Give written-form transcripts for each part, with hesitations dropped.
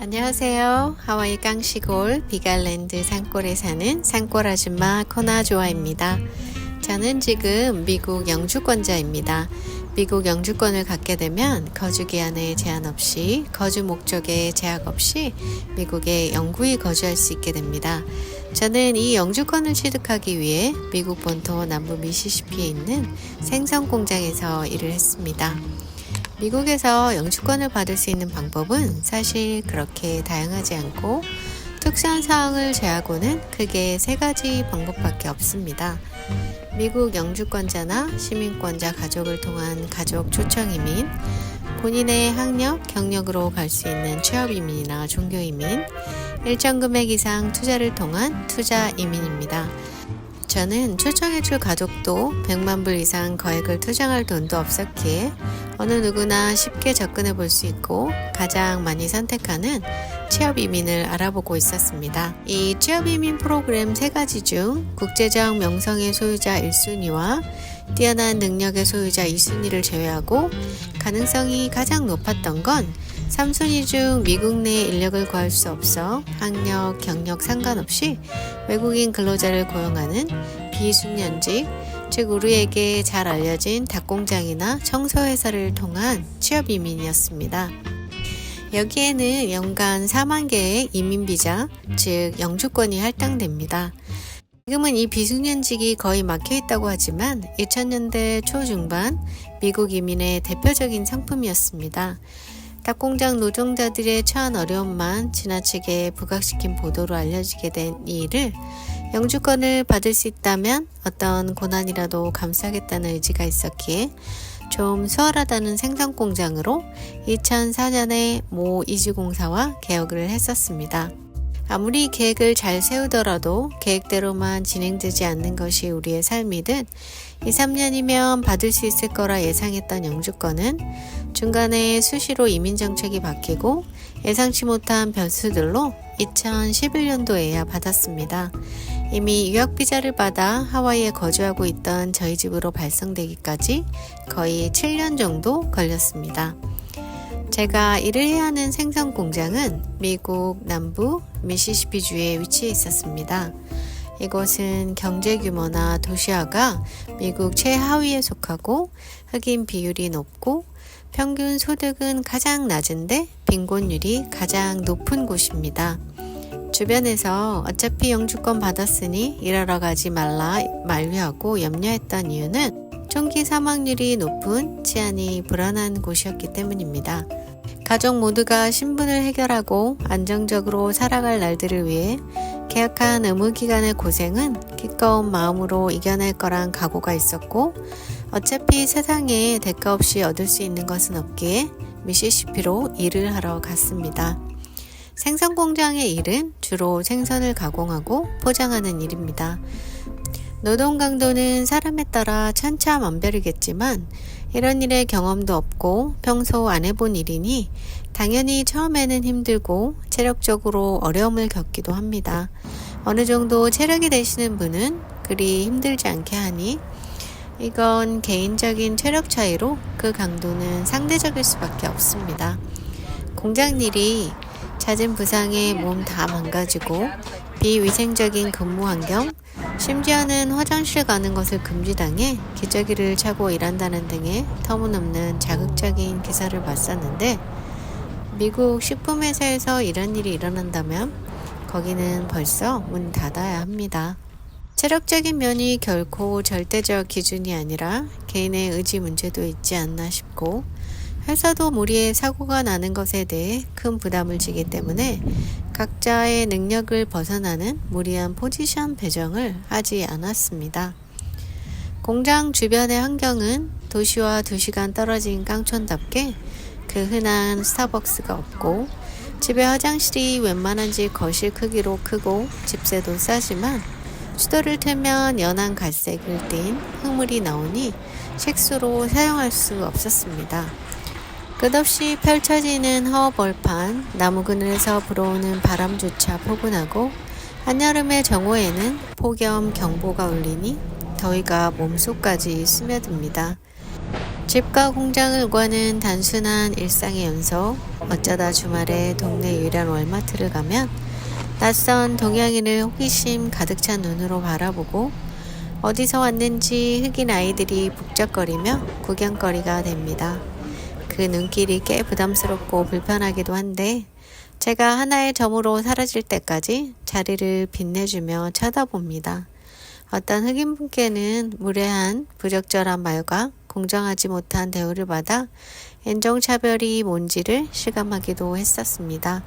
안녕하세요. 하와이 깡시골 비갈랜드 산골에 사는 산골 아줌마 코나조아입니다. 저는 지금 미국 영주권자입니다. 미국 영주권을 갖게 되면 거주 기한에 제한 없이, 거주 목적에 제약 없이 미국에 영구히 거주할 수 있게 됩니다. 저는 이 영주권을 취득하기 위해 미국 본토 남부 미시시피에 있는 생선 공장에서 일을 했습니다. 미국에서 영주권을 받을 수 있는 방법은 사실 그렇게 다양하지 않고 특수한 사항을 제하고는 크게 3가지 방법밖에 없습니다. 미국 영주권자나 시민권자 가족을 통한 가족 초청 이민, 본인의 학력, 경력으로 갈 수 있는 취업 이민이나 종교 이민, 일정 금액 이상 투자를 통한 투자 이민입니다. 저는 초청해줄 가족도 100만 불 이상 거액을 투자할 돈도 없었기에 어느 누구나 쉽게 접근해 볼 수 있고 가장 많이 선택하는 취업 이민을 알아보고 있었습니다. 이 취업 이민 프로그램 3가지 중 국제적 명성의 소유자 1순위와 뛰어난 능력의 소유자 2순위를 제외하고 가능성이 가장 높았던 건 3순위 중 미국 내 인력을 구할 수 없어 학력, 경력 상관없이 외국인 근로자를 고용하는 비숙련직, 즉 우리에게 잘 알려진 닭공장이나 청소회사를 통한 취업 이민이었습니다. 여기에는 연간 4만 개의 이민비자, 즉 영주권이 할당됩니다. 지금은 이 비숙련직이 거의 막혀있다고 하지만 2000년대 초중반 미국 이민의 대표적인 상품이었습니다. 닭공장 노동자들의 처한 어려움만 지나치게 부각시킨 보도로 알려지게 된 이 일을 영주권을 받을 수 있다면 어떤 고난이라도 감수하겠다는 의지가 있었기에 좀 수월하다는 생산공장으로 2004년에 모 이주공사와 계약을 했었습니다. 아무리 계획을 잘 세우더라도 계획대로만 진행되지 않는 것이 우리의 삶이듯 2, 3년이면 받을 수 있을 거라 예상했던 영주권은 중간에 수시로 이민정책이 바뀌고 예상치 못한 변수들로 2011년도에야 받았습니다. 이미 유학비자를 받아 하와이에 거주하고 있던 저희 집으로 발송되기까지 거의 7년 정도 걸렸습니다. 제가 일을 해야 하는 생선 공장은 미국 남부 미시시피주에 위치해 있었습니다. 이곳은 경제 규모나 도시화가 미국 최하위에 속하고 흑인 비율이 높고 평균 소득은 가장 낮은데 빈곤율이 가장 높은 곳입니다. 주변에서 어차피 영주권 받았으니 일하러 가지 말라 만류하고 염려했던 이유는 총기 사망률이 높은 치안이 불안한 곳이었기 때문입니다. 가족 모두가 신분을 해결하고 안정적으로 살아갈 날들을 위해 계약한 의무기간의 고생은 기꺼운 마음으로 이겨낼 거란 각오가 있었고 어차피 세상에 대가 없이 얻을 수 있는 것은 없기에 미시시피로 일을 하러 갔습니다. 생선공장의 일은 주로 생선을 가공하고 포장하는 일입니다. 노동 강도는 사람에 따라 천차만별이겠지만 이런 일에 경험도 없고 평소 안 해본 일이니 당연히 처음에는 힘들고 체력적으로 어려움을 겪기도 합니다. 어느 정도 체력이 되시는 분은 그리 힘들지 않게 하니 이건 개인적인 체력 차이로 그 강도는 상대적일 수밖에 없습니다. 공장 일이 잦은 부상에 몸 다 망가지고 비위생적인 근무 환경, 심지어는 화장실 가는 것을 금지당해 기저귀를 차고 일한다는 등의 터무니없는 자극적인 기사를 봤었는데 미국 식품회사에서 이런 일이 일어난다면 거기는 벌써 문 닫아야 합니다. 체력적인 면이 결코 절대적 기준이 아니라 개인의 의지 문제도 있지 않나 싶고 회사도 무리에 사고가 나는 것에 대해 큰 부담을 지기 때문에 각자의 능력을 벗어나는 무리한 포지션 배정을 하지 않았습니다. 공장 주변의 환경은 도시와 2시간 떨어진 깡촌답게 그 흔한 스타벅스가 없고 집에 화장실이 웬만한 집 거실 크기로 크고 집세도 싸지만 수도를 틀면 연한 갈색을 띤 흙물이 나오니 식수로 사용할 수 없었습니다. 끝없이 펼쳐지는 허허벌판, 나무 그늘에서 불어오는 바람조차 포근하고 한여름의 정오에는 폭염 경보가 울리니 더위가 몸속까지 스며듭니다. 집과 공장을과는 단순한 일상의 연속. 어쩌다 주말에 동네 유일한 월마트를 가면 낯선 동양인을 호기심 가득 찬 눈으로 바라보고 어디서 왔는지 흑인 아이들이 북적거리며 구경거리가 됩니다. 그 눈길이 꽤 부담스럽고 불편하기도 한데 제가 하나의 점으로 사라질 때까지 자리를 빛내주며 쳐다봅니다. 어떤 흑인분께는 무례한 부적절한 말과 공정하지 못한 대우를 받아 인종차별이 뭔지를 실감하기도 했었습니다.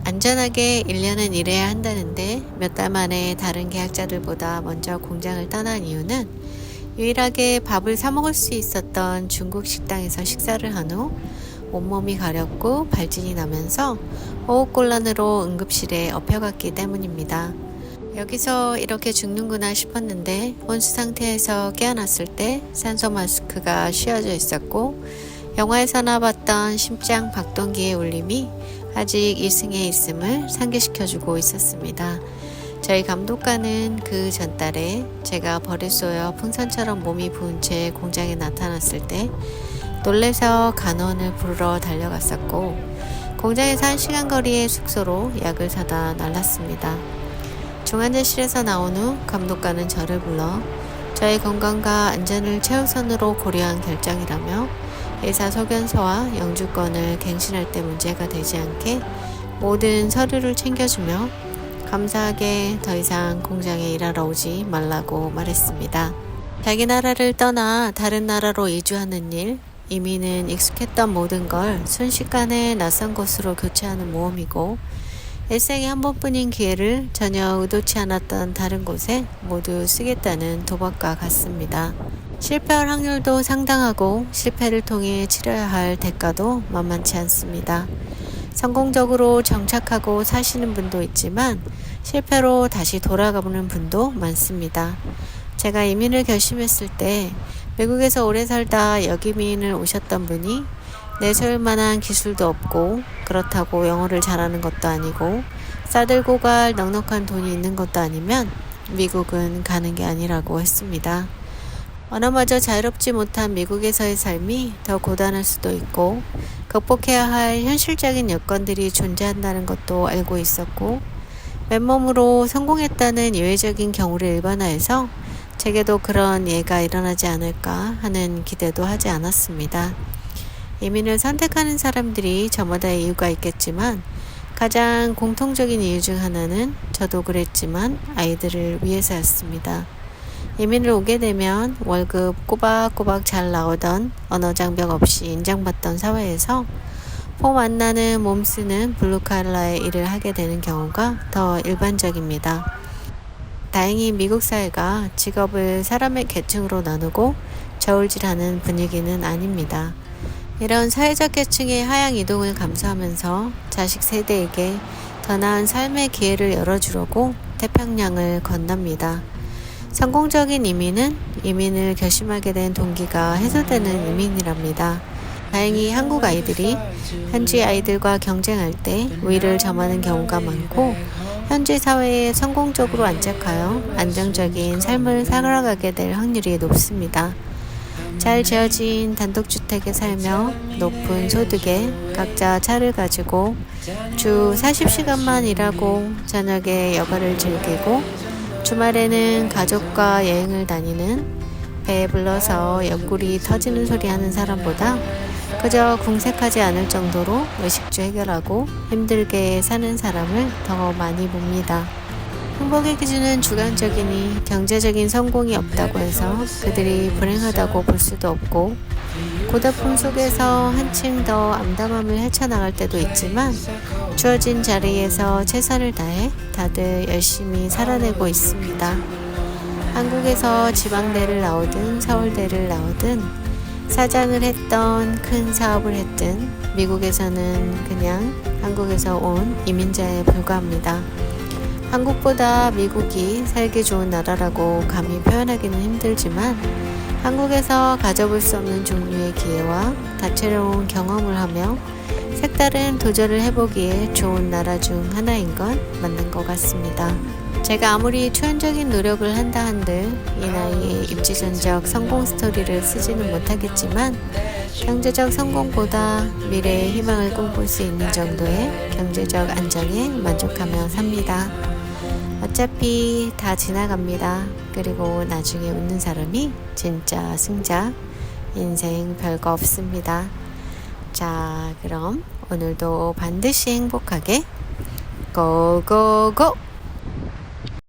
안전하게 1년은 일해야 한다는데 몇 달 만에 다른 계약자들보다 먼저 공장을 떠난 이유는 유일하게 밥을 사 먹을 수 있었던 중국 식당에서 식사를 한 후 온몸이 가렵고 발진이 나면서 호흡곤란으로 응급실에 엎혀갔기 때문입니다. 여기서 이렇게 죽는구나 싶었는데 혼수 상태에서 깨어났을 때 산소 마스크가 씌워져 있었고 영화에서나 봤던 심장 박동기의 울림이 아직 2층에 있음을 상기시켜주고 있었습니다. 저희 감독관은 그 전달에 제가 벌에 쏘여 풍선처럼 몸이 부은 채 공장에 나타났을 때 놀래서 간호원을 부르러 달려갔었고 공장에서 1시간 거리의 숙소로 약을 사다 날랐습니다. 중환자실에서 나온 후 감독관은 저를 불러 저의 건강과 안전을 최우선으로 고려한 결정이라며 의사소견서와 영주권을 갱신할 때 문제가 되지 않게 모든 서류를 챙겨주며 감사하게 더 이상 공장에 일하러 오지 말라고 말했습니다. 자기 나라를 떠나 다른 나라로 이주하는 일, 이민은 익숙했던 모든 걸 순식간에 낯선 곳으로 교체하는 모험이고 일생에 한 번뿐인 기회를 전혀 의도치 않았던 다른 곳에 모두 쓰겠다는 도박과 같습니다. 실패할 확률도 상당하고 실패를 통해 치러야 할 대가도 만만치 않습니다. 성공적으로 정착하고 사시는 분도 있지만 실패로 다시 돌아가보는 분도 많습니다. 제가 이민을 결심했을 때 미국에서 오래 살다 여기민을 오셨던 분이 내세울 만한 기술도 없고 그렇다고 영어를 잘하는 것도 아니고 싸들고 갈 넉넉한 돈이 있는 것도 아니면 미국은 가는 게 아니라고 했습니다. 언어마저 자유롭지 못한 미국에서의 삶이 더 고단할 수도 있고 극복해야 할 현실적인 여건들이 존재한다는 것도 알고 있었고 맨몸으로 성공했다는 예외적인 경우를 일반화해서 제게도 그런 예가 일어나지 않을까 하는 기대도 하지 않았습니다. 이민을 선택하는 사람들이 저마다 이유가 있겠지만 가장 공통적인 이유 중 하나는 저도 그랬지만 아이들을 위해서였습니다. 이민을 오게 되면 월급 꼬박꼬박 잘 나오던 언어 장벽 없이 인정받던 사회에서 폼 안 나는 몸 쓰는 블루칼라의 일을 하게 되는 경우가 더 일반적입니다. 다행히 미국 사회가 직업을 사람의 계층으로 나누고 저울질하는 분위기는 아닙니다. 이런 사회적 계층의 하향 이동을 감수하면서 자식 세대에게 더 나은 삶의 기회를 열어주려고 태평양을 건넙니다. 성공적인 이민은 이민을 결심하게 된 동기가 해소되는 이민이랍니다. 다행히 한국 아이들이 현지 아이들과 경쟁할 때 우위를 점하는 경우가 많고 현지 사회에 성공적으로 안착하여 안정적인 삶을 살아가게 될 확률이 높습니다. 잘 지어진 단독주택에 살며 높은 소득에 각자 차를 가지고 주 40시간만 일하고 저녁에 여가를 즐기고 주말에는 가족과 여행을 다니는 배에 불러서 옆구리 터지는 소리 하는 사람보다 그저 궁색하지 않을 정도로 의식주 해결하고 힘들게 사는 사람을 더 많이 봅니다. 행복의 기준은 주관적이니 경제적인 성공이 없다고 해서 그들이 불행하다고 볼 수도 없고 고달픔 속에서 한층 더 암담함을 헤쳐나갈 때도 있지만 주어진 자리에서 최선을 다해 다들 열심히 살아내고 있습니다. 한국에서 지방대를 나오든 서울대를 나오든 사장을 했던 큰 사업을 했든 미국에서는 그냥 한국에서 온 이민자에 불과합니다. 한국보다 미국이 살기 좋은 나라라고 감히 표현하기는 힘들지만 한국에서 가져볼 수 없는 종류의 기회와 다채로운 경험을 하며 색다른 도전을 해보기에 좋은 나라 중 하나인 건 맞는 것 같습니다. 제가 아무리 초연적인 노력을 한다 한들 이 나이에 입지전적 성공 스토리를 쓰지는 못하겠지만 경제적 성공보다 미래의 희망을 꿈꿀 수 있는 정도의 경제적 안정에 만족하며 삽니다. 어차피 다 지나갑니다. 그리고 나중에 웃는 사람이 진짜 승자. 인생 별거 없습니다. 자, 그럼 오늘도 반드시 행복하게 고고고!